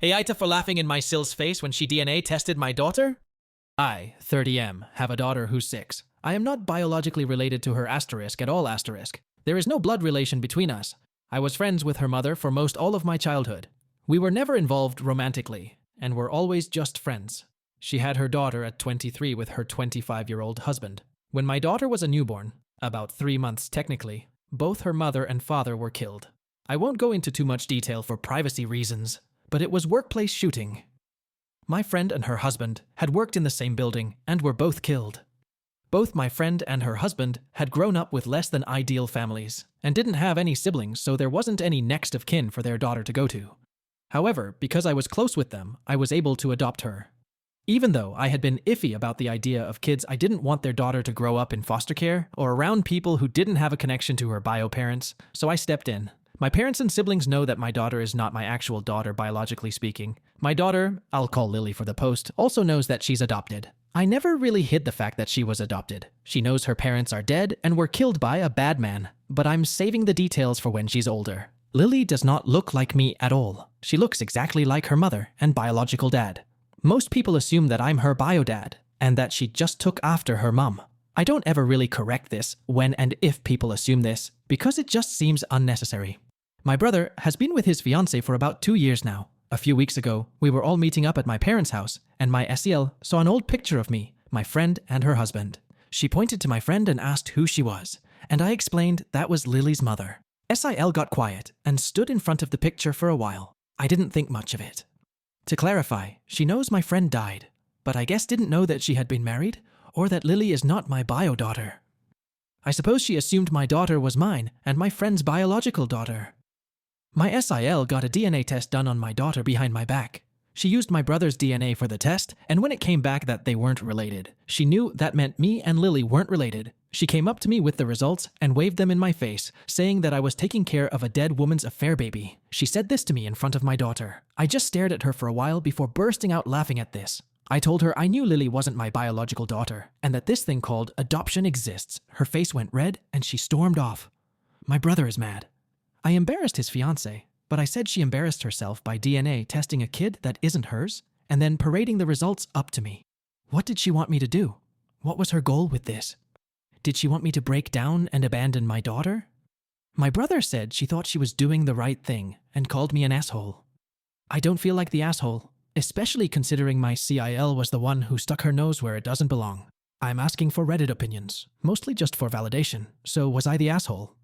Hey AITA for laughing in my SIL's face when she DNA tested my daughter? I, 30M, have a daughter who's 6. I am not biologically related to her asterisk at all asterisk. There is no blood relation between us. I was friends with her mother for most all of my childhood. We were never involved romantically, and were always just friends. She had her daughter at 23 with her 25-year-old husband. When my daughter was a newborn, about 3 months technically, both her mother and father were killed. I won't go into too much detail for privacy reasons, but it was workplace shooting. My friend and her husband had worked in the same building and were both killed. Both my friend and her husband had grown up with less than ideal families and didn't have any siblings, so there wasn't any next of kin for their daughter to go to. However, because I was close with them, I was able to adopt her. Even though I had been iffy about the idea of kids, I didn't want their daughter to grow up in foster care or around people who didn't have a connection to her bio parents, so I stepped in. My parents and siblings know that my daughter is not my actual daughter biologically speaking. My daughter, I'll call Lily for the post, also knows that she's adopted. I never really hid the fact that she was adopted. She knows her parents are dead and were killed by a bad man, but I'm saving the details for when she's older. Lily does not look like me at all. She looks exactly like her mother and biological dad. Most people assume that I'm her bio dad and that she just took after her mom. I don't ever really correct this when and if people assume this because it just seems unnecessary. My brother has been with his fiancée for about 2 years now. A few weeks ago, we were all meeting up at my parents' house, and my SIL saw an old picture of me, my friend, and her husband. She pointed to my friend and asked who she was, and I explained that was Lily's mother. SIL got quiet and stood in front of the picture for a while. I didn't think much of it. To clarify, she knows my friend died, but I guess didn't know that she had been married, or that Lily is not my bio daughter. I suppose she assumed my daughter was mine and my friend's biological daughter. My SIL got a DNA test done on my daughter behind my back. She used my brother's DNA for the test, and when it came back that they weren't related, she knew that meant me and Lily weren't related. She came up to me with the results and waved them in my face, saying that I was taking care of a dead woman's affair baby. She said this to me in front of my daughter. I just stared at her for a while before bursting out laughing at this. I told her I knew Lily wasn't my biological daughter, and that this thing called adoption exists. Her face went red, and she stormed off. My brother is mad. I embarrassed his fiancée, but I said she embarrassed herself by DNA testing a kid that isn't hers, and then parading the results up to me. What did she want me to do? What was her goal with this? Did she want me to break down and abandon my daughter? My brother said she thought she was doing the right thing and called me an asshole. I don't feel like the asshole, especially considering my SIL was the one who stuck her nose where it doesn't belong. I'm asking for Reddit opinions, mostly just for validation, so was I the asshole?